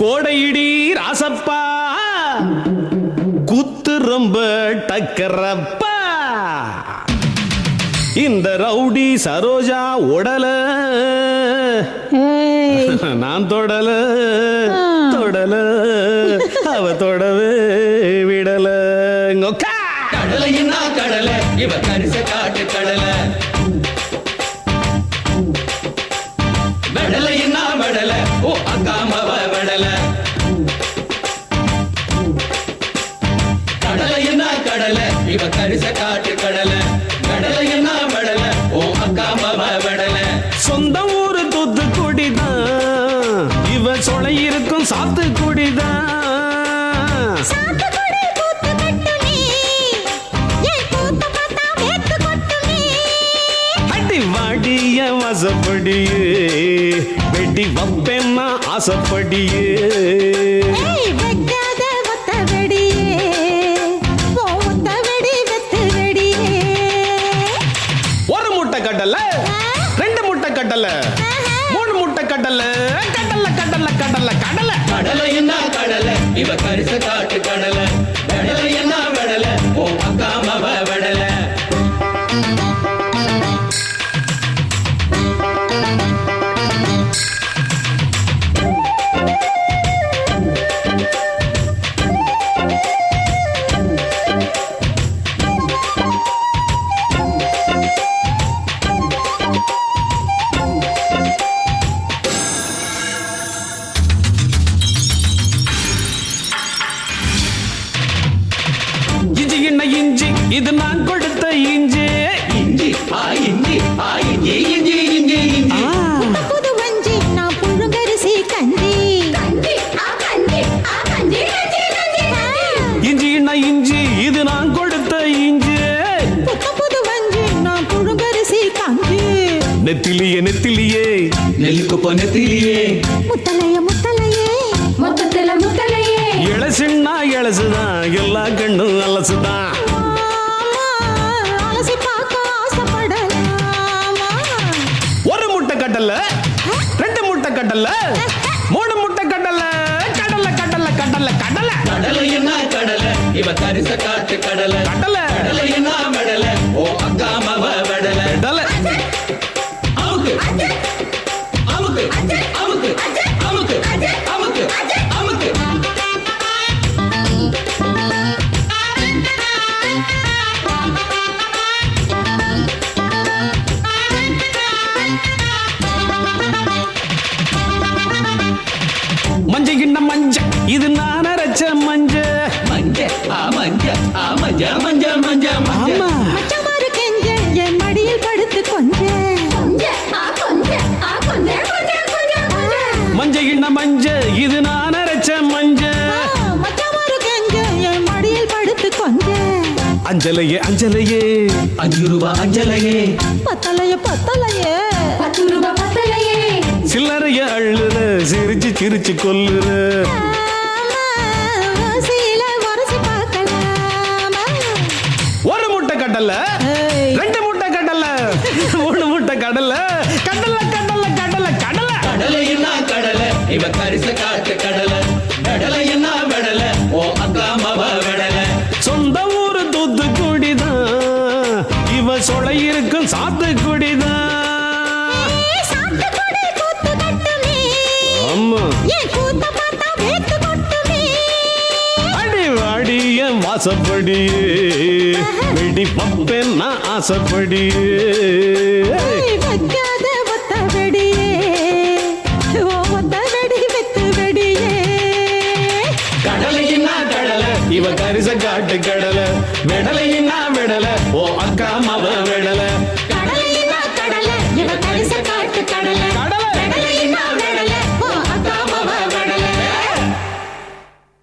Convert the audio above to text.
கோடையிடி ராசப்பா குத்து ரொம்ப டக்கரப்பா இந்த ரவுடி சரோஜா உடல நான் தொடல தொடல அவ தொடவே விடல கடலையின்னா கடலை இவ கரிச காட்டு கடலை வெடலையின்னா வெடலை ஓ அக்காமவ வெடலை கடலையின்னா கடலை இவ கரிச காட்டு கடலை வெடலையின்னா வெடலை ஓ அக்காமவ வெடலை சொந்த ஊரு தூத்துக்குடிதான் இவ சொலை இருக்கும் சாத்துக்குடிதான் வாடிய வசப்படியே வெடி வப்பென்னா ஆசப்படியே ஒரு முட்டை கடலை ரெண்டு முட்டை கடலை மூணு முட்டை கடலை கடலை கடலை கடலை கடலை கடலையின்னா கடலை இவ கரிச காட்டு கடலை வெடலையின்னா வெடலை ஓ அக்காமவ வெடலை இஞ்சி இது நான் கொடுத்த இஞ்சி இஞ்சி இஞ்சி இஞ்சி இஞ்சி இஞ்சி இஞ்சி புது வஞ்சி நான் புழுங்கரிசி கஞ்சி இஞ்சின்னா இஞ்சி இது நான் கொடுத்த இஞ்சி புது வஞ்சி நான் புழுங்கரிசி கஞ்சி நெத்திலியே நெத்திலியே நெல்லுக்கு பொன்னத்திலியே முத்தலையே மொத்தத்துல முத்தலையே இளசுன்னா இளசுதான் எல்லா கண்ணும் அலசுதான் அலசி பார்க்க ஆசைப்படலாமா ஒரு முட்டை கடல ரெண்டு முட்டை கடல மூணு முட்டை கடல கடலை கடலை கடலை கடலை கடலையின்னா கடலை இவ கரிச காட்டு கடலை கடலை கடலையின்னா வெடலை ஓ அக்காமவ வெடலை கடலை அமுக்கு அமுக்கு அமுக்கு அமுக்கு அமுக்கு அமுக்கு மஞ்ச கிண்ண மஞ்ச இது நான் அரைச்ச மஞ்ச மஞ்ச மஞ்ச மஞ்ச மஞ்ச மஞ்ச மஞ்ச ஆமா மச்சமாறு கெஞ்ச என் மடியில் படுத்து கொஞ்ச மஞ்ச கிண்ண மஞ்ச இது நான் அரைச்ச மஞ்ச மச்சமாறு கெஞ்ச என் மடியில் படுத்து கொஞ்ச அஞ்சலையே அஞ்சலையே 5 ரூபாய் அஞ்சலையே பத்தலையே சில்லறைய அள்ளுற சிரிச்சு சிரிச்சு கொல்லுற சீல வரசி பார்க்கலாமா ஒரு முட்டை கடல ரெண்டு முட்டை கடல மூணு முட்டை கடல கடலை கடலை கடலை கடலை கடலையின்னா கடலை இவ கரிச காட்டு கடலை வெடலையின்னா வெடலை ஓ அக்காமவ வெடலை சொந்த ஊரு தூத்துக்குடிதான் இவ சொலை இருக்கும் சாத்துக்குடிதான் ஆமா அடி வாடிய வாசப்படியே வெடி பப்பென்னா ஆசப்படியே கடலையின்னா கடலை இவ கரிச காட்டு கடலை வெடலையின்னா வெடலை ஓ அக்கா